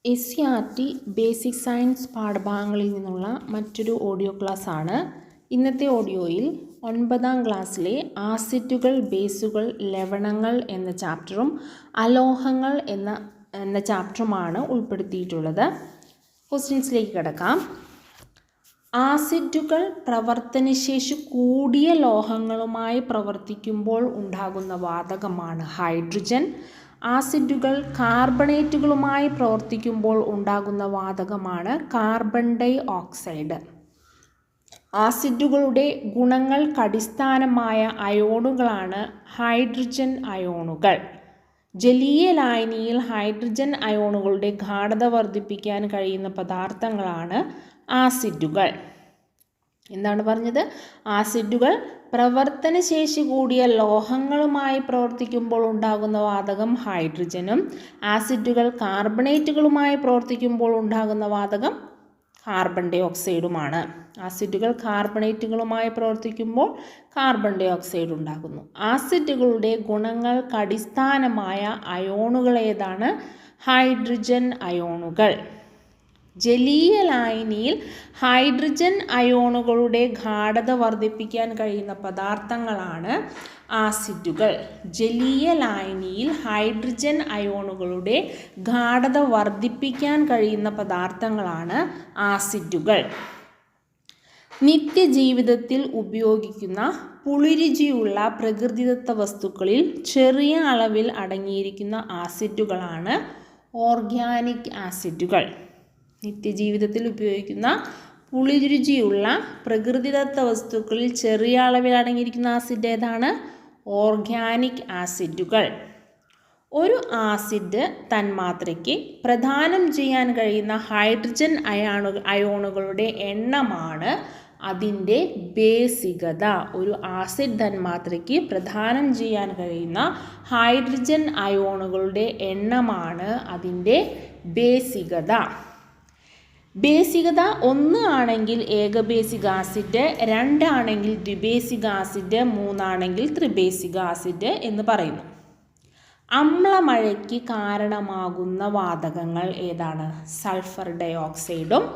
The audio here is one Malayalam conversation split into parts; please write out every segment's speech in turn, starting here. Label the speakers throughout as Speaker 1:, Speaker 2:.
Speaker 1: SCERT ബേസിക് സയൻസ് പാഠഭാഗങ്ങളിൽ നിന്നുള്ള മറ്റൊരു ഓഡിയോ ക്ലാസ് ആണ്. ഇന്നത്തെ ഓഡിയോയിൽ 9ാം ക്ലാസ്സിലെ ആസിഡുകൾ, ബേസുകൾ, ലവണങ്ങൾ എന്ന ചാപ്റ്ററും അലോഹങ്ങൾ എന്ന ചാപ്റ്ററുമാണ് ഉൾപ്പെടുത്തിയിട്ടുള്ളത്. ക്വസ്റ്റ്യൻസിലേക്ക് കിടക്കാം. ആസിഡുകൾ പ്രവർത്തനശേഷി കൂടിയ ലോഹങ്ങളുമായി പ്രവർത്തിക്കുമ്പോൾ ഉണ്ടാകുന്ന വാതകമാണ് ഹൈഡ്രജൻ. ആസിഡുകൾ കാർബണേറ്റുകളുമായി പ്രവർത്തിക്കുമ്പോൾ ഉണ്ടാകുന്ന വാതകമാണ് കാർബൺ ഡൈ ഓക്സൈഡ്. ആസിഡുകളുടെ ഗുണങ്ങൾക്കടിസ്ഥാനമായ അയോണുകളാണ് ഹൈഡ്രജൻ അയോണുകൾ. ജലീയ ലായനിയിൽ ഹൈഡ്രജൻ അയോണുകളുടെ ഗാഢത വർദ്ധിപ്പിക്കാൻ കഴിയുന്ന പദാർത്ഥങ്ങളാണ് ആസിഡുകൾ. എന്താണ് പറഞ്ഞത്? ആസിഡുകൾ പ്രവർത്തനശേഷി കൂടിയ ലോഹങ്ങളുമായി പ്രവർത്തിക്കുമ്പോൾ ഉണ്ടാകുന്ന വാതകം ഹൈഡ്രജനും ആസിഡുകൾ കാർബണേറ്റുകളുമായി പ്രവർത്തിക്കുമ്പോൾ ഉണ്ടാകുന്ന വാതകം കാർബൺ ഡൈ ഓക്സൈഡുമാണ്. ആസിഡുകൾ കാർബണേറ്റുകളുമായി പ്രവർത്തിക്കുമ്പോൾ കാർബൺ ഡൈ ഓക്സൈഡ് ഉണ്ടാകുന്നു. ആസിഡുകളുടെ ഗുണങ്ങൾക്കടിസ്ഥാനമായ അയോണുകൾ ഏതാണ്? ഹൈഡ്രജൻ അയോണുകൾ. ജലീയ ലായനിയിൽ ഹൈഡ്രജൻ അയോണുകളുടെ ഗാഢത വർദ്ധിപ്പിക്കാൻ കഴിയുന്ന പദാർത്ഥങ്ങളാണ് ആസിഡുകൾ. ജലീയ ലായനിയിൽ ഹൈഡ്രജൻ അയോണുകളുടെ ഗാഢത വർദ്ധിപ്പിക്കാൻ കഴിയുന്ന പദാർത്ഥങ്ങളാണ് ആസിഡുകൾ. നിത്യജീവിതത്തിൽ ഉപയോഗിക്കുന്ന പുളിരുചിയുള്ള പ്രകൃതിദത്ത വസ്തുക്കളിൽ ചെറിയ അളവിൽ അടങ്ങിയിരിക്കുന്ന ആസിഡുകളാണ് ഓർഗാനിക് ആസിഡുകൾ. നിത്യജീവിതത്തിൽ ഉപയോഗിക്കുന്ന പുളിരുചിയുള്ള പ്രകൃതിദത്ത വസ്തുക്കളിൽ ചെറിയ അളവിൽ അടങ്ങിയിരിക്കുന്ന ആസിഡ് ഏതാണ്? ഓർഗാനിക് ആസിഡുകൾ. ഒരു ആസിഡ് തന്മാത്രയ്ക്ക് പ്രദാനം ചെയ്യാൻ കഴിയുന്ന ഹൈഡ്രജൻ അയോണുകളുടെ എണ്ണമാണ് അതിൻ്റെ ബേസികത. ഒരു ആസിഡ് തന്മാത്രയ്ക്ക് പ്രദാനം ചെയ്യാൻ കഴിയുന്ന ഹൈഡ്രജൻ അയോണുകളുടെ എണ്ണമാണ് അതിൻ്റെ ബേസികത. ബേസികത 1 ആണെങ്കിൽ ഏകബേസിക് ആസിഡ്, 2 ആണെങ്കിൽ ദ്വിബേസിക് ആസിഡ്, 3 ആണെങ്കിൽ ത്രിബേസിക് ആസിഡ് എന്ന് പറയുന്നു. അമ്ലമഴയ്ക്ക് കാരണമാകുന്ന വാതകങ്ങൾ ഏതാണ്? സൾഫർ ഡൈ ഓക്സൈഡും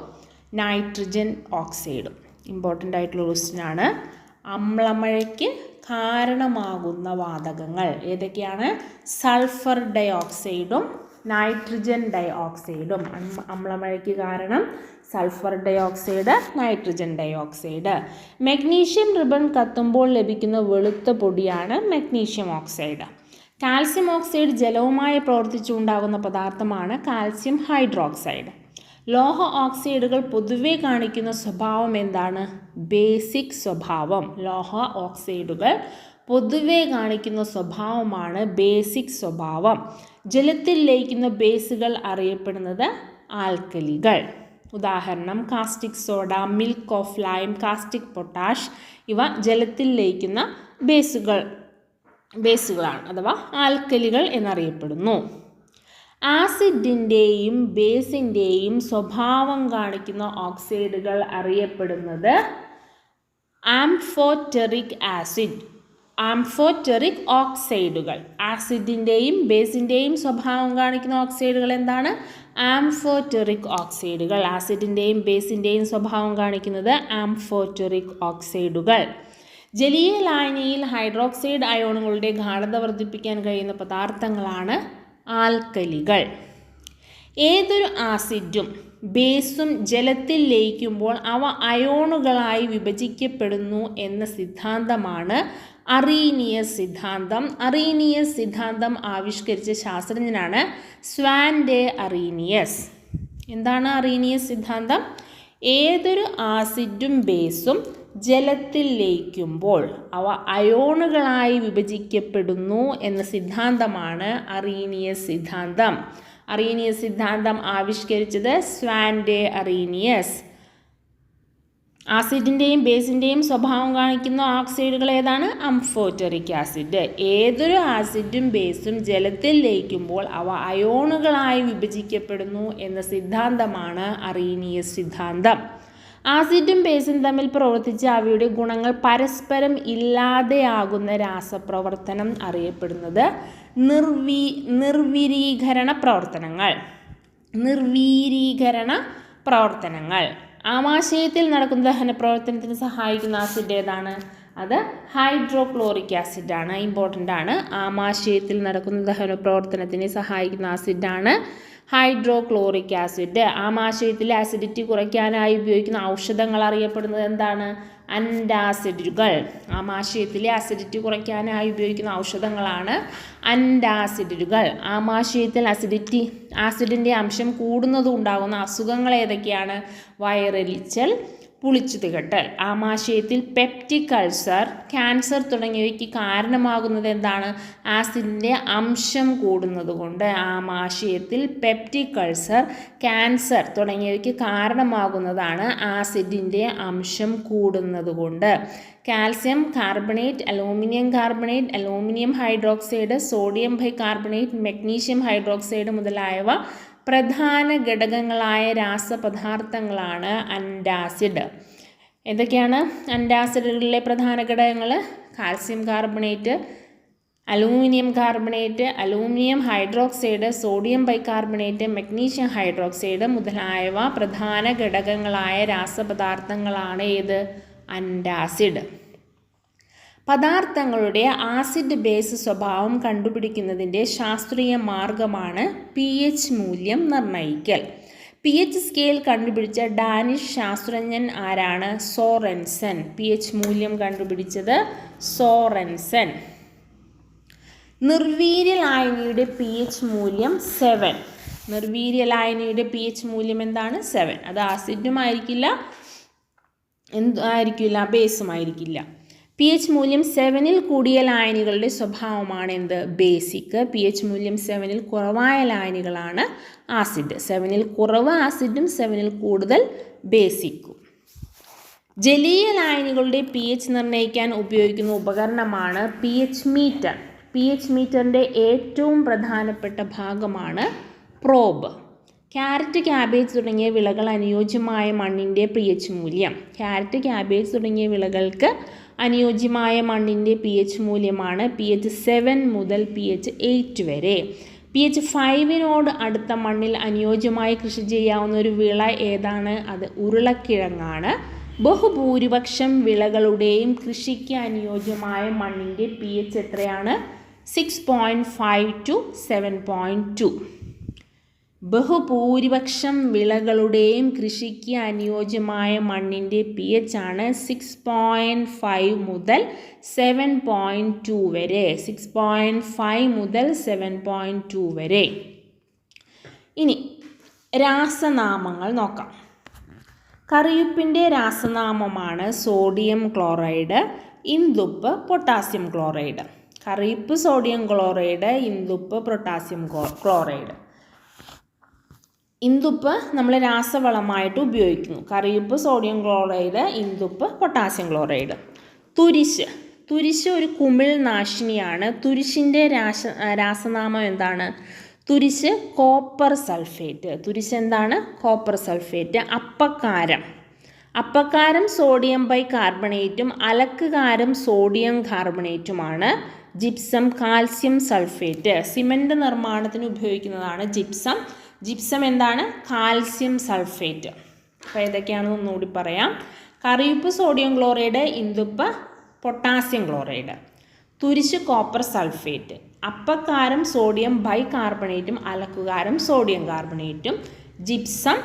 Speaker 1: നൈട്രജൻ ഓക്സൈഡും. ഇമ്പോർട്ടൻ്റ് ആയിട്ടുള്ള ക്വസ്റ്റ്യൻ ആണ്. അമ്ലമഴയ്ക്ക് കാരണമാകുന്ന വാതകങ്ങൾ ഏതൊക്കെയാണ്? സൾഫർ ഡൈ ഓക്സൈഡും നൈട്രജൻ ഡൈ ഓക്സൈഡും. അമ്ലമഴയ്ക്ക് കാരണം sulphur dioxide, nitrogen dioxide. Magnesium ribbon കത്തുമ്പോൾ ലഭിക്കുന്ന വെളുത്ത പൊടിയാണ് മഗ്നീഷ്യം ഓക്സൈഡ്. കാൽസ്യം ഓക്സൈഡ് ജലവുമായി പ്രവർത്തിച്ചുണ്ടാകുന്ന പദാർത്ഥമാണ് കാൽസ്യം ഹൈഡ്രോക്സൈഡ്. ലോഹ ഓക്സൈഡുകൾ പൊതുവെ കാണിക്കുന്ന സ്വഭാവം എന്താണ്? ബേസിക് സ്വഭാവം. ലോഹ ഓക്സൈഡുകൾ പൊതുവെ കാണിക്കുന്ന സ്വഭാവമാണ് ബേസിക് സ്വഭാവം. ജലത്തിൽ ലയിക്കുന്ന ബേസുകൾ അറിയപ്പെടുന്നത് ആൽക്കലികൾ. ഉദാഹരണം caustic soda, milk of lime, caustic potash. ഇവ ജലത്തിൽ ലയിക്കുന്ന ബേസുകളാണ് അഥവാ ആൽക്കലികൾ എന്നറിയപ്പെടുന്നു. ആസിഡിൻ്റെയും ബേസിൻ്റെയും സ്വഭാവം കാണിക്കുന്ന ഓക്സൈഡുകൾ അറിയപ്പെടുന്നത് ആംഫോറ്ററിക് ആസിഡ്, ആംഫോറ്ററിക് ഓക്സൈഡുകൾ. ആസിഡിൻ്റെയും ബേസിൻ്റെയും സ്വഭാവം കാണിക്കുന്ന ഓക്സൈഡുകൾ എന്താണ്? ആംഫോറ്ററിക് ഓക്സൈഡുകൾ. ആസിഡിൻ്റെയും ബേസിൻ്റെയും സ്വഭാവം കാണിക്കുന്നത് ആംഫോറ്ററിക് ഓക്സൈഡുകൾ. ജലീയ ലായനിയിൽ ഹൈഡ്രോക്സൈഡ് അയോണുകളുടെ ഗാഢത വർദ്ധിപ്പിക്കാൻ കഴിയുന്ന പദാർത്ഥങ്ങളാണ് ആൽക്കലികൾ. ഏതൊരു ആസിഡും ബേസും ജലത്തിൽ ലയിക്കുമ്പോൾ അവ അയോണുകളായി വിഭജിക്കപ്പെടുന്നു എന്ന സിദ്ധാന്തമാണ് അറീനിയസ് സിദ്ധാന്തം. അറീനിയസ് സിദ്ധാന്തം ആവിഷ്കരിച്ച ശാസ്ത്രജ്ഞനാണ് സ്വാൻ ഡെ അറീനിയസ്. എന്താണ് അറീനിയസ് സിദ്ധാന്തം? ഏതൊരു ആസിഡും ബേസും ജലത്തിൽ ലയിക്കുമ്പോൾ അവ അയോണുകളായി വിഭജിക്കപ്പെടുന്നു എന്ന സിദ്ധാന്തമാണ് അറീനിയസ് സിദ്ധാന്തം. അറീനിയസ് സിദ്ധാന്തം ആവിഷ്കരിച്ചത് സ്വാൻ ഡെ അറീനിയസ്. ആസിഡിൻ്റെയും ബേസിൻ്റെയും സ്വഭാവം കാണിക്കുന്ന ഓക്സൈഡുകൾ ഏതാണ്? ആംഫോറ്ററിക് ആസിഡ്. ഏതൊരു ആസിഡും ബേസും ജലത്തിൽ ലയിക്കുമ്പോൾ അവ അയോണുകളായി വിഭജിക്കപ്പെടുന്നു എന്ന സിദ്ധാന്തമാണ് അറീനിയസ് സിദ്ധാന്തം. ആസിഡും ബേസും തമ്മിൽ പ്രവർത്തിച്ച് അവയുടെ ഗുണങ്ങൾ പരസ്പരം ഇല്ലാതെയാകുന്ന രാസപ്രവർത്തനം അറിയപ്പെടുന്നത് നിർവിരീകരണ പ്രവർത്തനങ്ങൾ. നിർവീരീകരണ പ്രവർത്തനങ്ങൾ. ആമാശയത്തിൽ നടക്കുന്ന ദഹന പ്രവർത്തനത്തിന് സഹായിക്കുന്ന ആസിഡ് ഏതാണ്? അത് ഹൈഡ്രോക്ലോറിക് ആസിഡാണ്. ഇമ്പോർട്ടൻ്റ് ആണ്. ആമാശയത്തിൽ നടക്കുന്ന ദഹന പ്രവർത്തനത്തിന് സഹായിക്കുന്ന ആസിഡാണ് ഹൈഡ്രോക്ലോറിക് ആസിഡ്. ആമാശയത്തിലെ ആസിഡിറ്റി കുറയ്ക്കാനായി ഉപയോഗിക്കുന്ന ഔഷധങ്ങൾ അറിയപ്പെടുന്നത് എന്താണ്? അൻറ്റാസിഡുകൾ. ആമാശയത്തിലെ ആസിഡിറ്റി കുറയ്ക്കാനായി ഉപയോഗിക്കുന്ന ഔഷധങ്ങളാണ് അൻറ്റാസിഡുകൾ. ആമാശയത്തിൽ ആസിഡിൻ്റെ അംശം കൂടുന്നതും ഉണ്ടാകുന്ന അസുഖങ്ങൾ ഏതൊക്കെയാണ്? വയറെരിച്ചൽ, പുളിച്ചു തികട്ടൽ. ആമാശയത്തിൽ പെപ്റ്റിക് അൾസർ, ക്യാൻസർ തുടങ്ങിയവയ്ക്ക് കാരണമാകുന്നത് എന്താണ്? ആസിഡിൻ്റെ അംശം കൂടുന്നത് കൊണ്ട്. ആമാശയത്തിൽ പെപ്റ്റിക് അൾസർ, ക്യാൻസർ തുടങ്ങിയവയ്ക്ക് കാരണമാകുന്നതാണ് ആസിഡിൻ്റെ അംശം കൂടുന്നത് കൊണ്ട്. Calcium carbonate, aluminium carbonate, aluminium hydroxide, sodium bicarbonate, magnesium hydroxide മുതലായവ പ്രധാന ഘടകങ്ങളായ രാസപദാർത്ഥങ്ങളാണ് അൻറ്റാസിഡ്. ഏതൊക്കെയാണ് അൻറ്റാസിഡുകളിലെ പ്രധാന ഘടകങ്ങൾ? Calcium carbonate, aluminium carbonate, aluminium hydroxide, sodium bicarbonate, magnesium hydroxide മുതലായവ പ്രധാന ഘടകങ്ങളായ രാസപദാർത്ഥങ്ങളാണ് ഏത്? അൻറ്റാസിഡ്. പദാർത്ഥങ്ങളുടെ ആസിഡ് ബേസ് സ്വഭാവം കണ്ടുപിടിക്കുന്നതിൻ്റെ ശാസ്ത്രീയ മാർഗമാണ് pH മൂല്യം നിർണ്ണയിക്കൽ. pH സ്കെയിൽ കണ്ടുപിടിച്ച ഡാനിഷ് ശാസ്ത്രജ്ഞൻ ആരാണ്? സോറൻസൻ. pH മൂല്യം കണ്ടുപിടിച്ചത് സോറൻസൻ. നിർവീര്യ ലായനിയുടെ pH മൂല്യം 7. നിർവീര്യ ലായനിയുടെ pH മൂല്യം എന്താണ്? 7. അത് ആസിഡുമായിരിക്കില്ല, ബേസുമായിരിക്കില്ല. pH മൂല്യം 7-ൽ കൂടിയ ലായനികളുടെ സ്വഭാവമാണ് എന്ത്? ബേസിക്. pH മൂല്യം 7-ൽ കുറവായ ലായനികളാണ് ആസിഡ്. 7-ൽ കുറവ് ആസിഡും 7-ൽ കൂടുതൽ ബേസിക്കും. ജലീയ ലായനികളുടെ pH നിർണ്ണയിക്കാൻ ഉപയോഗിക്കുന്ന ഉപകരണമാണ് pH മീറ്റർ. pH മീറ്ററിൻ്റെ ഏറ്റവും പ്രധാനപ്പെട്ട ഭാഗമാണ് പ്രോബ്. ക്യാരറ്റ്, ക്യാബേജ് തുടങ്ങിയ വിളകൾ അനുയോജ്യമായ മണ്ണിൻ്റെ pH മൂല്യം. ക്യാരറ്റ്, ക്യാബേജ് തുടങ്ങിയ വിളകൾക്ക് അനുയോജ്യമായ മണ്ണിൻ്റെ pH മൂല്യമാണ് pH 7 മുതൽ pH 8 വരെ. pH 5-നോട് അടുത്ത മണ്ണിൽ അനുയോജ്യമായി കൃഷി ചെയ്യാവുന്ന ഒരു വിള ഏതാണ്? അത് ഉരുളക്കിഴങ്ങാണ്. ബഹുഭൂരിപക്ഷം വിളകളുടെയും കൃഷിക്ക് അനുയോജ്യമായ മണ്ണിൻ്റെ pH എത്രയാണ്? 6.5 to 7.2. ബഹുഭൂരിപക്ഷം വിളകളുടെയും കൃഷിക്ക് അനുയോജ്യമായ മണ്ണിൻ്റെ pH ആണ് 6.5 മുതൽ 7.2 വരെ. 6.5 മുതൽ 7.2 വരെ. ഇനി രാസനാമങ്ങൾ നോക്കാം. കറിയുപ്പിൻ്റെ രാസനാമമാണ് സോഡിയം ക്ലോറൈഡ്, ഇന്ദുപ്പ്, പൊട്ടാസ്യം ക്ലോറൈഡ്. കറിയുപ്പ് സോഡിയം ക്ലോറൈഡ്, ഇന്ദുപ്പ് പൊട്ടാസ്യം ക്ലോറൈഡ്. ഇന്ദുപ്പ് നമ്മൾ രാസവളമായിട്ട് ഉപയോഗിക്കുന്നു. കറിയുപ്പ് സോഡിയം ക്ലോറൈഡ്, ഇന്ദുപ്പ് പൊട്ടാസ്യം ക്ലോറൈഡ്. തുരിശ് ഒരു കുമിൾ നാശിനിയാണ്. തുരിശിൻ്റെ രാസനാമം എന്താണ്? തുരിശ് കോപ്പർ സൾഫേറ്റ്. തുരിശ് എന്താണ്? Copper sulphate. അപ്പക്കാരം സോഡിയം ബൈകാർബണേറ്റും അലക്കുകാരം സോഡിയം കാർബണേറ്റുമാണ്. Gypsum calcium sulphate. സിമൻറ്റ് നിർമ്മാണത്തിന് ഉപയോഗിക്കുന്നതാണ് ജിപ്സം. ജിപ്സം എന്താണ്? Calcium sulphate. അപ്പോൾ ഏതൊക്കെയാണെന്ന് ഒന്നുകൂടി പറയാം. കറിയുപ്പ് സോഡിയം ക്ലോറൈഡ്, ഇന്ദുപ്പ് പൊട്ടാസ്യം ക്ലോറൈഡ്. തുരിശ് കോപ്പർ സൾഫേറ്റ്. അപ്പക്കാരം സോഡിയം ബൈകാർബണേറ്റും അലക്കുകാരം സോഡിയം കാർബണേറ്റും. Gypsum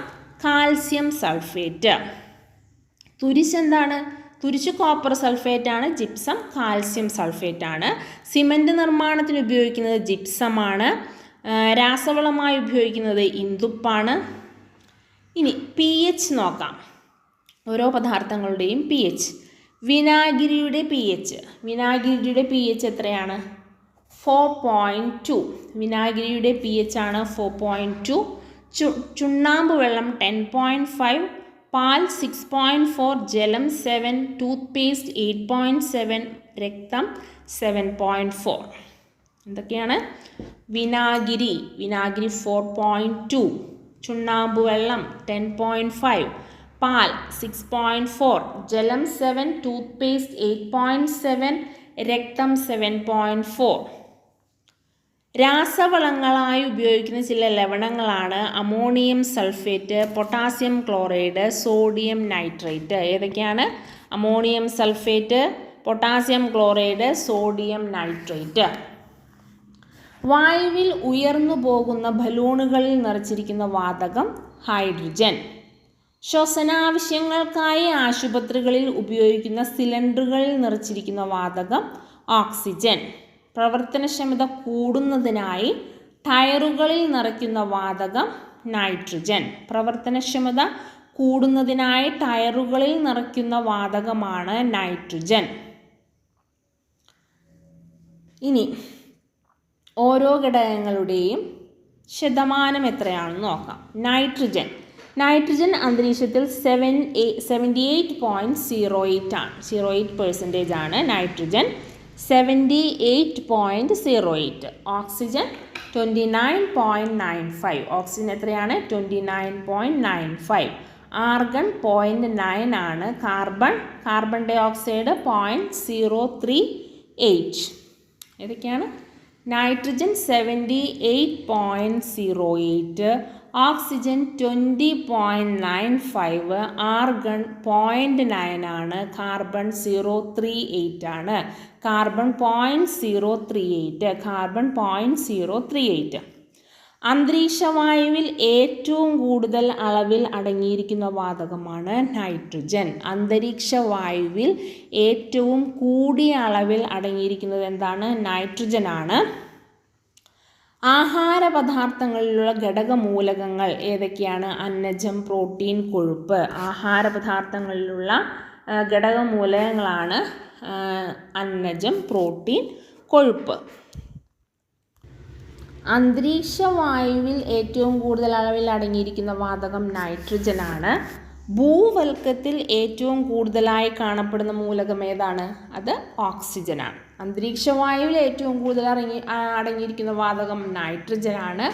Speaker 1: calcium sulphate. തുരിശ് എന്താണ്? തുരിശ് കോപ്പർ സൾഫേറ്റ് ആണ്. ജിപ്സം കാൽസ്യം സൾഫേറ്റ് ആണ്. സിമൻറ്റ് നിർമ്മാണത്തിന് ഉപയോഗിക്കുന്നത് ജിപ്സമാണ്. രാസവളമായി ഉപയോഗിക്കുന്നത് ഇന്ദുപ്പാണ്. ഇനി pH നോക്കാം. ഓരോ പദാർത്ഥങ്ങളുടെയും pH. വിനാഗിരിയുടെ pH എത്രയാണ്? 4.2. വിനാഗിരിയുടെ pH ആണ് 4.2. ചുണ്ണാമ്പ് വെള്ളം 10.5, പാൽ 6.4, ജലം 7, ടൂത്ത്പേസ്റ്റ് 8.7, രക്തം 7.4. എന്തൊക്കെയാണ്? വിനാഗിരി 4.2, ചുണ്ണാമ്പ് വെള്ളം 10.5, പാൽ 6.4, ജലം 7, ടൂത്ത്പേസ്റ്റ് 8.7, രക്തം 7.4. രാസവളങ്ങളായി ഉപയോഗിക്കുന്ന ചില ലവണങ്ങളാണ് ammonium sulphate, potassium chloride, sodium nitrate. ഏതൊക്കെയാണ്? Ammonium sulphate, potassium chloride, sodium nitrate. വായുവിൽ ഉയർന്നു പോകുന്ന ബലൂണുകളിൽ നിറച്ചിരിക്കുന്ന വാതകം ഹൈഡ്രജൻ. ശ്വസനാവശ്യങ്ങൾക്കായി ആശുപത്രികളിൽ ഉപയോഗിക്കുന്ന സിലിണ്ടറുകളിൽ നിറച്ചിരിക്കുന്ന വാതകം ഓക്സിജൻ. പ്രവർത്തനക്ഷമത കൂടുന്നതിനായി ടയറുകളിൽ നിറയ്ക്കുന്ന വാതകം നൈട്രജൻ. പ്രവർത്തനക്ഷമത കൂടുന്നതിനായി ടയറുകളിൽ നിറയ്ക്കുന്ന വാതകമാണ് നൈട്രജൻ. ഇനി ഓരോ ഘടകങ്ങളുടെയും ശതമാനം എത്രയാണെന്ന് നോക്കാം. നൈട്രജൻ അന്തരീക്ഷത്തിൽ 78.08 ആണ്. 08% ആണ് നൈട്രജൻ. 78.08. ഓക്സിജൻ 29.95. ഓക്സിജൻ എത്രയാണ്? 29.95. ആർഗൺ 0.9 ആണ്. Carbon dioxide 0.038. ഏതൊക്കെയാണ്? നൈട്രജൻ 78.08, ഓക്സിജൻ 20.95, ആർഗൺ 0.9 ആണ്. കാർബൺ 0.38 ആണ്. കാർബൺ 0.038. അന്തരീക്ഷവായുവിൽ ഏറ്റവും കൂടുതൽ അളവിൽ അടങ്ങിയിരിക്കുന്ന വാതകമാണ് നൈട്രജൻ. അന്തരീക്ഷവായുവിൽ ഏറ്റവും കൂടിയ അളവിൽ അടങ്ങിയിരിക്കുന്നത് എന്താണ്? നൈട്രജൻ ആണ്. ആഹാരപദാർത്ഥങ്ങളിലുള്ള ഘടകമൂലകങ്ങൾ ഏതൊക്കെയാണ്? അന്നജം, പ്രോട്ടീൻ, കൊഴുപ്പ്. ആഹാരപദാർത്ഥങ്ങളിലുള്ള ഘടകമൂലകങ്ങളാണ് അന്നജം, പ്രോട്ടീൻ, കൊഴുപ്പ്. അന്തരീക്ഷവായുവിൽ ഏറ്റവും കൂടുതൽ അളവിൽ അടങ്ങിയിരിക്കുന്ന വാതകം നൈട്രജൻ ആണ്. ഭൂവൽക്കത്തിൽ ഏറ്റവും കൂടുതലായി കാണപ്പെടുന്ന മൂലകം ഏതാണ്? അത് ഓക്സിജനാണ്. അന്തരീക്ഷവായുവിൽ ഏറ്റവും കൂടുതൽ അടങ്ങിയിരിക്കുന്ന വാതകം നൈട്രജൻ ആണ്.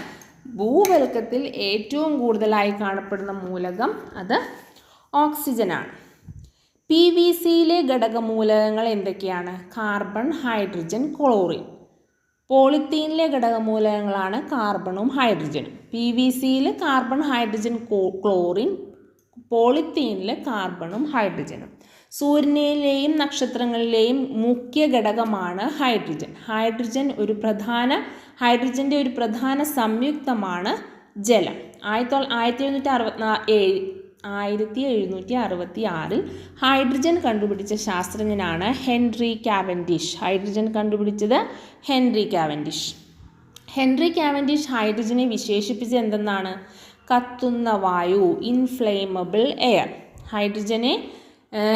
Speaker 1: ഭൂവൽക്കത്തിൽ ഏറ്റവും കൂടുതലായി കാണപ്പെടുന്ന മൂലകം അത് ഓക്സിജനാണ്. PVCയിലെ ഘടകമൂലകങ്ങൾ എന്തൊക്കെയാണ്? Carbon, hydrogen, chlorine. പോളിത്തീനിലെ ഘടകമൂലകങ്ങളാണ് കാർബണും ഹൈഡ്രജനും. PVCയിൽ കാർബൺ, ഹൈഡ്രജൻ, ക്ലോറിൻ. പോളിത്തീനിൽ കാർബണും ഹൈഡ്രജനും. സൂര്യനിലെയും നക്ഷത്രങ്ങളിലെയും മുഖ്യ ഘടകമാണ് ഹൈഡ്രജൻ. ഹൈഡ്രജൻ്റെ ഒരു പ്രധാന സംയുക്തമാണ് ജലം. 1766 ഹൈഡ്രജൻ കണ്ടുപിടിച്ച ശാസ്ത്രജ്ഞനാണ് ഹെൻറി കാവൻഡിഷ്. ഹൈഡ്രജൻ കണ്ടുപിടിച്ചത് ഹെൻറി കാവൻഡിഷ് ഹൈഡ്രജനെ വിശേഷിപ്പിച്ചത് എന്തെന്നാണ്? കത്തുന്ന വായു, ഇൻഫ്ലേമബിൾ എയർ. ഹൈഡ്രജനെ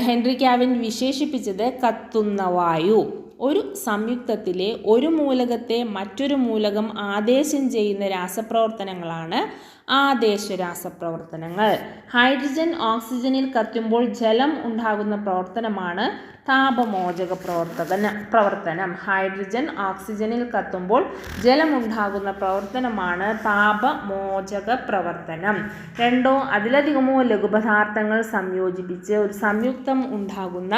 Speaker 1: ഹെൻറി കാവൻഡിഷ് വിശേഷിപ്പിച്ചത് കത്തുന്ന വായു. ഒരു സംയുക്തത്തിലെ ഒരു മൂലകത്തെ മറ്റൊരു മൂലകം ആദേശം ചെയ്യുന്ന രാസപ്രവർത്തനങ്ങളാണ് ആദേശ രാസപ്രവർത്തനങ്ങൾ. ഹൈഡ്രജൻ ഓക്സിജനിൽ കത്തുമ്പോൾ ജലം ഉണ്ടാകുന്ന പ്രവർത്തനമാണ് താപമോചക പ്രവർത്തനം. ഹൈഡ്രജൻ ഓക്സിജനിൽ കത്തുമ്പോൾ ജലമുണ്ടാകുന്ന പ്രവർത്തനമാണ് താപമോചക പ്രവർത്തനം. രണ്ടോ അതിലധികമോ ലഘുപദാർത്ഥങ്ങൾ സംയോജിപ്പിച്ച് ഒരു സംയുക്തം ഉണ്ടാകുന്ന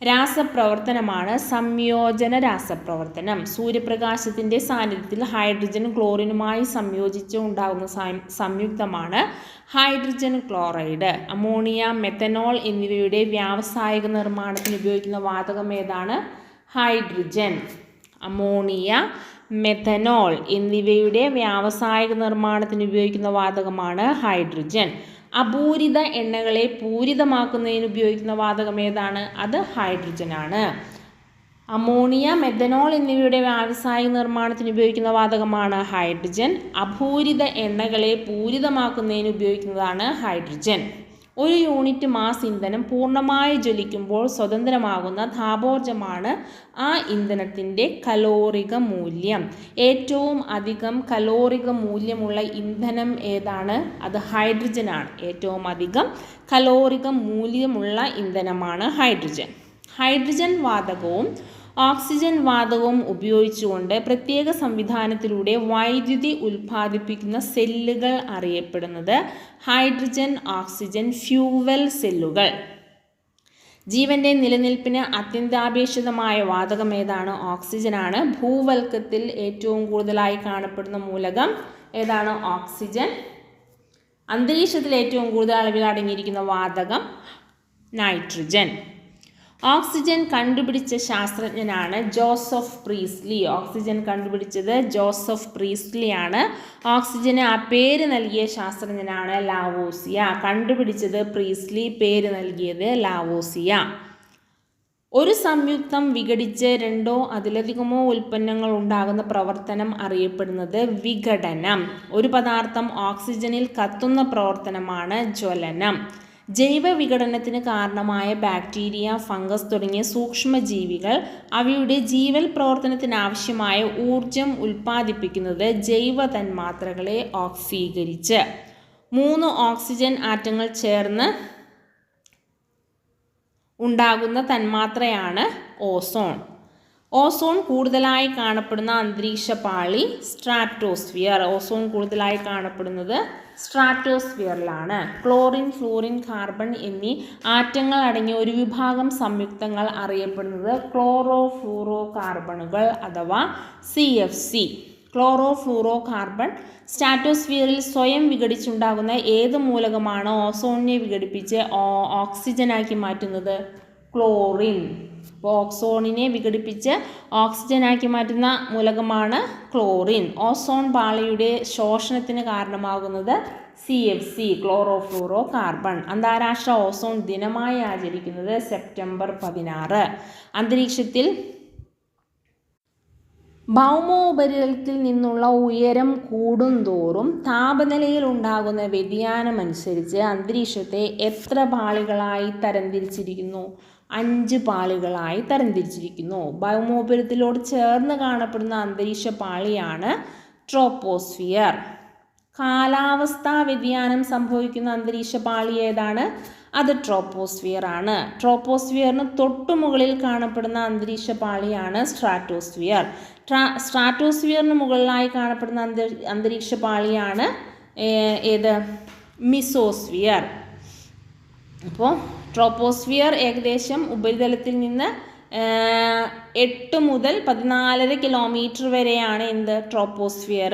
Speaker 1: രാസപ്രവർത്തനമാണ് സംയോജന രാസപ്രവർത്തനം. സൂര്യപ്രകാശത്തിൻ്റെ സാന്നിധ്യത്തിൽ ഹൈഡ്രജൻ ക്ലോറിനുമായി സംയോജിച്ച് ഉണ്ടാകുന്ന സംയുക്തമാണ് ഹൈഡ്രജൻ ക്ലോറൈഡ്. അമോണിയ, മെത്തനോൾ എന്നിവയുടെ വ്യാവസായിക നിർമ്മാണത്തിന് ഉപയോഗിക്കുന്ന വാതകം ഏതാണ്? ഹൈഡ്രജൻ. അമോണിയ, മെത്തനോൾ എന്നിവയുടെ വ്യാവസായിക നിർമ്മാണത്തിന് ഉപയോഗിക്കുന്ന വാതകമാണ് ഹൈഡ്രജൻ. അപൂരിത എണ്ണകളെ പൂരിതമാക്കുന്നതിന് ഉപയോഗിക്കുന്ന വാതകം ഏതാണ്? അത് ഹൈഡ്രജനാണ്. അമോണിയ, മെത്തനോൾ എന്നിവയുടെ വ്യാവസായിക നിർമ്മാണത്തിന് ഉപയോഗിക്കുന്ന വാതകമാണ് ഹൈഡ്രജൻ. അപൂരിത എണ്ണകളെ പൂരിതമാക്കുന്നതിന് ഉപയോഗിക്കുന്നതാണ് ഹൈഡ്രജൻ. ഒരു യൂണിറ്റ് മാസ് ഇന്ധനം പൂർണ്ണമായി ജ്വലിക്കുമ്പോൾ സ്വതന്ത്രമാകുന്ന താപോർജ്ജമാണ് ആ ഇന്ധനത്തിൻ്റെ കലോറിക മൂല്യം. ഏറ്റവും അധികം കലോറിക മൂല്യമുള്ള ഇന്ധനം ഏതാണ്? അത് ഹൈഡ്രജനാണ്. ഏറ്റവും അധികം കലോറിക മൂല്യമുള്ള ഇന്ധനമാണ് ഹൈഡ്രജൻ. ഹൈഡ്രജൻ വാതകവും ഓക്സിജൻ വാതകവും ഉപയോഗിച്ചുകൊണ്ട് പ്രത്യേക സംവിധാനത്തിലൂടെ വൈദ്യുതി ഉൽപ്പാദിപ്പിക്കുന്ന സെല്ലുകൾ അറിയപ്പെടുന്നത് ഹൈഡ്രജൻ ഓക്സിജൻ ഫ്യൂവൽ സെല്ലുകൾ. ജീവൻ്റെ നിലനിൽപ്പിന് അത്യന്താപേക്ഷിതമായ വാതകം ഏതാണ്? ഓക്സിജനാണ്. ഭൂവൽക്കത്തിൽ ഏറ്റവും കൂടുതലായി കാണപ്പെടുന്ന മൂലകം ഏതാണ്? ഓക്സിജൻ. അന്തരീക്ഷത്തിൽ ഏറ്റവും കൂടുതൽ അളവിൽ അടങ്ങിയിരിക്കുന്ന വാതകം നൈട്രജൻ. ഓക്സിജൻ കണ്ടുപിടിച്ച ശാസ്ത്രജ്ഞനാണ് ജോസഫ് പ്രീസ്ലി. ഓക്സിജൻ കണ്ടുപിടിച്ചത് ജോസഫ് പ്രീസ്ലി ആണ്. ഓക്സിജന് ആ പേര് നൽകിയ ശാസ്ത്രജ്ഞനാണ് ലാവോസിയ. കണ്ടുപിടിച്ചത് പ്രീസ്ലി, പേര് നൽകിയത് ലാവോസിയ. ഒരു സംയുക്തം വിഘടിച്ച് രണ്ടോ അതിലധികമോ ഉൽപ്പന്നങ്ങൾ ഉണ്ടാകുന്ന പ്രവർത്തനം അറിയപ്പെടുന്നത് വിഘടനം. ഒരു പദാർത്ഥം ഓക്സിജനിൽ കത്തുന്ന പ്രവർത്തനമാണ് ജ്വലനം. ജൈവ വിഘടനത്തിന് കാരണമായ ബാക്ടീരിയ, ഫംഗസ് തുടങ്ങിയ സൂക്ഷ്മജീവികൾ അവയുടെ ജീവൽ പ്രവർത്തനത്തിനാവശ്യമായ ഊർജം ഉൽപ്പാദിപ്പിക്കുന്നത് ജൈവ തന്മാത്രകളെ ഓക്സീകരിച്ച്. 3 ഓക്സിജൻ ആറ്റങ്ങൾ ചേർന്ന് ഉണ്ടാകുന്ന തന്മാത്രയാണ് ഓസോൺ. ഓസോൺ കൂടുതലായി കാണപ്പെടുന്ന അന്തരീക്ഷ പാളി സ്ട്രാറ്റോസ്ഫിയർ. ഓസോൺ കൂടുതലായി കാണപ്പെടുന്നത് സ്ട്രാറ്റോസ്ഫിയറിലാണ്. ക്ലോറിൻ, ഫ്ലൂറിൻ, കാർബൺ എന്നീ ആറ്റങ്ങൾ അടങ്ങിയ ഒരു വിഭാഗം സംയുക്തങ്ങൾ അറിയപ്പെടുന്നത് ക്ലോറോ ഫ്ലൂറോ കാർബണുകൾ അഥവാ CFC. ക്ലോറോ ഫ്ലൂറോ കാർബൺ സ്ട്രാറ്റോസ്ഫിയറിൽ സ്വയം വിഘടിച്ചുണ്ടാകുന്ന ഏത് മൂലകമാണ് ഓസോണിനെ വിഘടിപ്പിച്ച് ഓക്സിജനാക്കി മാറ്റുന്നത്? ക്ലോറിൻ. അപ്പോൾ ഓസോണിനെ വിഘടിപ്പിച്ച് ഓക്സിജനാക്കി മാറ്റുന്ന മൂലകമാണ് ക്ലോറിൻ. ഓസോൺ പാളിയുടെ ശോഷണത്തിന് കാരണമാകുന്നത് CFC, ക്ലോറോ ഫ്ലൂറോ കാർബൺ. അന്താരാഷ്ട്ര ഓസോൺ ദിനമായി ആചരിക്കുന്നത് സെപ്റ്റംബർ 16. അന്തരീക്ഷത്തിൽ ഭൗമോപരിതലത്തിൽ നിന്നുള്ള ഉയരം കൂടുന്തോറും താപനിലയിൽ ഉണ്ടാകുന്ന വ്യതിയാനമനുസരിച്ച് അന്തരീക്ഷത്തെ എത്ര പാളികളായി തരംതിരിച്ചിരിക്കുന്നു? 5 പാളികളായി തരംതിരിച്ചിരിക്കുന്നു. ഭൗമോപരിതലത്തോട് ചേർന്ന് കാണപ്പെടുന്ന അന്തരീക്ഷ പാളിയാണ് ട്രോപ്പോസ്ഫിയർ. കാലാവസ്ഥാ വ്യതിയാനം സംഭവിക്കുന്ന അന്തരീക്ഷ പാളി ഏതാണ്? അത് ട്രോപ്പോസ്ഫിയർ ആണ്. ട്രോപ്പോസ്ഫിയറിന് തൊട്ടുമുകളിൽ കാണപ്പെടുന്ന അന്തരീക്ഷ പാളിയാണ് സ്ട്രാറ്റോസ്ഫിയർ. സ്ട്രാറ്റോസ്ഫിയറിന് മുകളിലായി കാണപ്പെടുന്ന അന്തരീക്ഷ പാളിയാണ് ഏത്? മിസോസ്ഫിയർ. അപ്പോൾ ട്രോപ്പോസ്ഫിയർ ഏകദേശം ഉപരിതലത്തിൽ നിന്ന് 8 മുതൽ 14.5 കിലോമീറ്റർ വരെയാണ് എന്ത്? ട്രോപ്പോസ്ഫിയർ.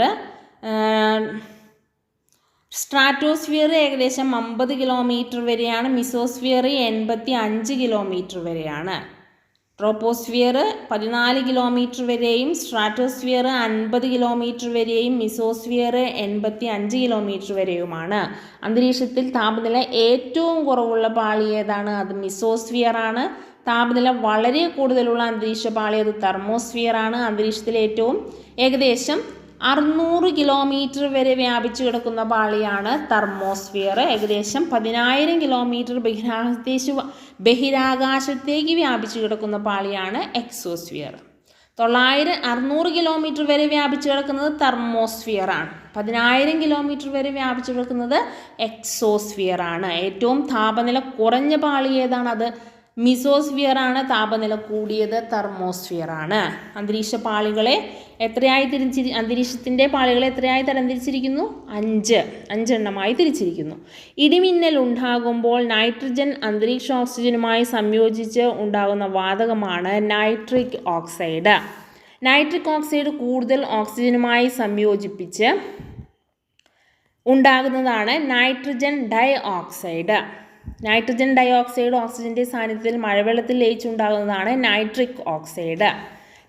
Speaker 1: സ്ട്രാറ്റോസ്ഫിയർ ഏകദേശം 50 കിലോമീറ്റർ വരെയാണ്. മിസോസ്ഫിയർ 85 കിലോമീറ്റർ വരെയാണ്. ട്രോപ്പോസ്ഫിയർ 14 കിലോമീറ്റർ വരെയും സ്ട്രാറ്റോസ്ഫിയർ 50 കിലോമീറ്റർ വരെയും മിസോസ്ഫിയർ 85 കിലോമീറ്റർ വരെയുമാണ്. അന്തരീക്ഷത്തിൽ താപനില ഏറ്റവും കുറവുള്ള പാളി ഏതാണ്? അത് മിസോസ്ഫിയർ ആണ്. താപനില വളരെ കൂടുതലുള്ള അന്തരീക്ഷ പാളി അത് തെർമോസ്ഫിയർ ആണ്. അന്തരീക്ഷത്തിലെ ഏറ്റവും ഏകദേശം 600 കിലോമീറ്റർ വരെ വ്യാപിച്ചു കിടക്കുന്ന പാളിയാണ് തെർമോസ്ഫിയർ. ഏകദേശം 10,000 കിലോമീറ്റർ ബഹിരാകാശത്തേക്ക് വ്യാപിച്ചു കിടക്കുന്ന പാളിയാണ് എക്സോസ്ഫിയർ. 600 കിലോമീറ്റർ വരെ വ്യാപിച്ചു കിടക്കുന്നത് തെർമോസ്ഫിയർ ആണ്. 10,000 കിലോമീറ്റർ വരെ വ്യാപിച്ചു കിടക്കുന്നത് എക്സോസ്ഫിയർ ആണ്. ഏറ്റവും താപനില കുറഞ്ഞ പാളി ഏതാണ്? അത് മിസോസ്ഫിയർ ആണ്. താപനില കൂടിയത് തെർമോസ്ഫിയർ ആണ്. അന്തരീക്ഷത്തിൻ്റെ പാളികളെ എത്രയായി തരംതിരിച്ചിരിക്കുന്നു? 5 എണ്ണമായി തിരിച്ചിരിക്കുന്നു. ഇടിമിന്നൽ ഉണ്ടാകുമ്പോൾ നൈട്രജൻ അന്തരീക്ഷ ഓക്സിജനുമായി സംയോജിച്ച് ഉണ്ടാകുന്ന വാതകമാണ് നൈട്രിക് ഓക്സൈഡ്. നൈട്രിക് ഓക്സൈഡ് കൂടുതൽ ഓക്സിജനുമായി സംയോജിപ്പിച്ച് ഉണ്ടാകുന്നതാണ് nitrogen dioxide. Nitrogen dioxide ഓക്സിജൻ്റെ സാന്നിധ്യത്തിൽ മഴവെള്ളത്തിൽ ലയിച്ചുണ്ടാകുന്നതാണ് നൈട്രിക് ഓക്സൈഡ്.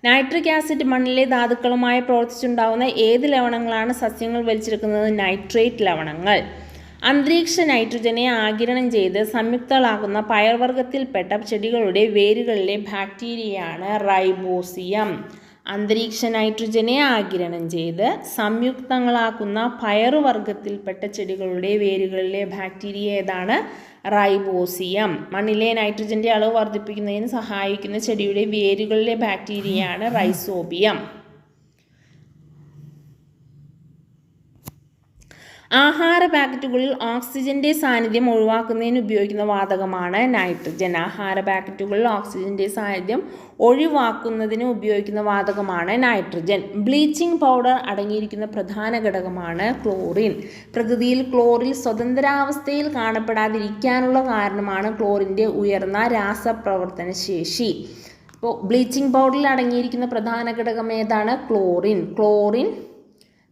Speaker 1: നൈട്രിക് ആസിഡ് മണ്ണിലെ ധാതുക്കളുമായി പ്രവർത്തിച്ചുണ്ടാകുന്ന ഏത് ലവണങ്ങളാണ് സസ്യങ്ങൾ വലിച്ചെടുക്കുന്നത്? നൈട്രേറ്റ് ലവണങ്ങൾ. അന്തരീക്ഷ നൈട്രജനെ ആഗിരണം ചെയ്ത് സംയുക്തങ്ങളാകുന്ന പയർവർഗ്ഗത്തിൽപ്പെട്ട ചെടികളുടെ വേരുകളിലെ ബാക്ടീരിയയാണ് റൈബോസിയം. അന്തരീക്ഷ നൈട്രജനെ ആഗിരണം ചെയ്ത് സംയുക്തങ്ങളാക്കുന്ന പയറുവർഗ്ഗത്തിൽപ്പെട്ട ചെടികളുടെ വേരുകളിലെ ബാക്ടീരിയ ഏതാണ്? റൈബോസിയം. മണ്ണിലെ നൈട്രജൻ്റെ അളവ് വർദ്ധിപ്പിക്കുന്നതിന് സഹായിക്കുന്ന ചെടിയുടെ വേരുകളിലെ ബാക്ടീരിയയാണ് റൈസോബിയം. ആഹാര പാക്കറ്റുകളിൽ ഓക്സിജന്റെ സാന്നിധ്യം ഒഴിവാക്കുന്നതിന് ഉപയോഗിക്കുന്ന വാതകമാണ് നൈട്രജൻ. ആഹാര പാക്കറ്റുകളിൽ ഓക്സിജന്റെ സാന്നിധ്യം ഒഴിവാക്കുന്നതിന് ഉപയോഗിക്കുന്ന വാതകമാണ് നൈട്രജൻ. ബ്ലീച്ചിങ് പൗഡർ അടങ്ങിയിരിക്കുന്ന പ്രധാന ഘടകമാണ് ക്ലോറിൻ. പ്രകൃതിയിൽ ക്ലോറിൻ സ്വതന്ത്രാവസ്ഥയിൽ കാണപ്പെടാതിരിക്കാനുള്ള കാരണമാണ് ക്ലോറിൻ്റെ ഉയർന്ന രാസപ്രവർത്തന ശേഷി. അപ്പോൾ ബ്ലീച്ചിങ് പൗഡറിൽ അടങ്ങിയിരിക്കുന്ന പ്രധാന ഘടകം ഏതാണ്? ക്ലോറിൻ.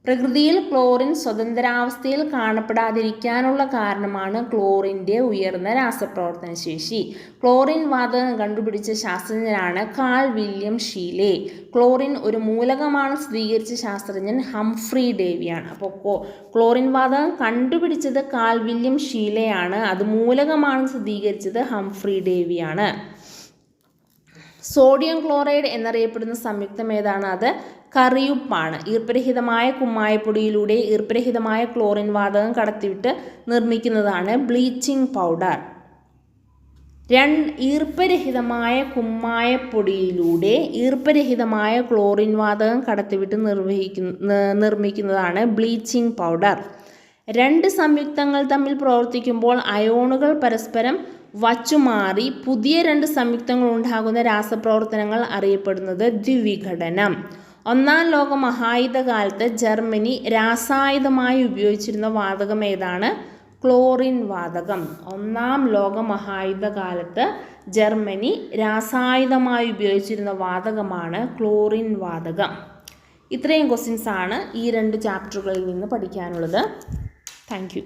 Speaker 1: പ്രകൃതിയിൽ ക്ലോറിൻ സ്വതന്ത്രാവസ്ഥയിൽ കാണപ്പെടാതിരിക്കാനുള്ള കാരണമാണ് ക്ലോറിൻ്റെ ഉയർന്ന രാസപ്രവർത്തന ശേഷി. ക്ലോറിൻ വാതകം കണ്ടുപിടിച്ച ശാസ്ത്രജ്ഞനാണ് കാൾ വില്യം ഷീലെ. ക്ലോറിൻ ഒരു മൂലകമാണ് സ്ഥിരീകരിച്ച ശാസ്ത്രജ്ഞൻ ഹംഫ്രി ഡേവിയാണ്. അപ്പോൾ ക്ലോറിൻ വാതകം കണ്ടുപിടിച്ചത് കാൾ വില്യം ഷീലെയാണ്. അത് മൂലകമാണ് സ്ഥിരീകരിച്ചത് ഹംഫ്രി ഡേവിയാണ്. സോഡിയം ക്ലോറൈഡ് എന്നറിയപ്പെടുന്ന സംയുക്തം ഏതാണ്? അത് കറിയുപ്പാണ്. ഈർപ്പരഹിതമായ കുമ്മായപ്പൊടിയിലൂടെ ഈർപ്പരഹിതമായ ക്ലോറിൻ വാതകം കടത്തിവിട്ട് നിർമ്മിക്കുന്നതാണ് ബ്ലീച്ചിങ് പൗഡർ. ഈർപ്പരഹിതമായ കുമ്മായപ്പൊടിയിലൂടെ ഈർപ്പരഹിതമായ ക്ലോറിൻ വാതകം കടത്തിവിട്ട് നിർമ്മിക്കുന്നതാണ് ബ്ലീച്ചിങ് പൗഡർ. രണ്ട് സംയുക്തങ്ങൾ തമ്മിൽ പ്രവർത്തിക്കുമ്പോൾ അയോണുകൾ പരസ്പരം വച്ചുമാറി പുതിയ രണ്ട് സംയുക്തങ്ങൾ ഉണ്ടാകുന്ന രാസപ്രവർത്തനങ്ങൾ അറിയപ്പെടുന്നത് ദ്വിവിഘടനം. ഒന്നാം ലോക മഹായുദ്ധകാലത്ത് ജർമ്മനി രാസായുധമായി ഉപയോഗിച്ചിരുന്ന വാതകം ഏതാണ്? ക്ലോറിൻ വാതകം. ഒന്നാം ലോക മഹായുദ്ധകാലത്ത് ജർമ്മനി രാസായുധമായി ഉപയോഗിച്ചിരുന്ന വാതകമാണ് ക്ലോറിൻ വാതകം. ഇത്രയും ക്വസ്റ്റ്യൻസ് ആണ് ഈ രണ്ട് ചാപ്റ്ററുകളിൽ നിന്ന് പഠിക്കാനുള്ളത്. Thank you.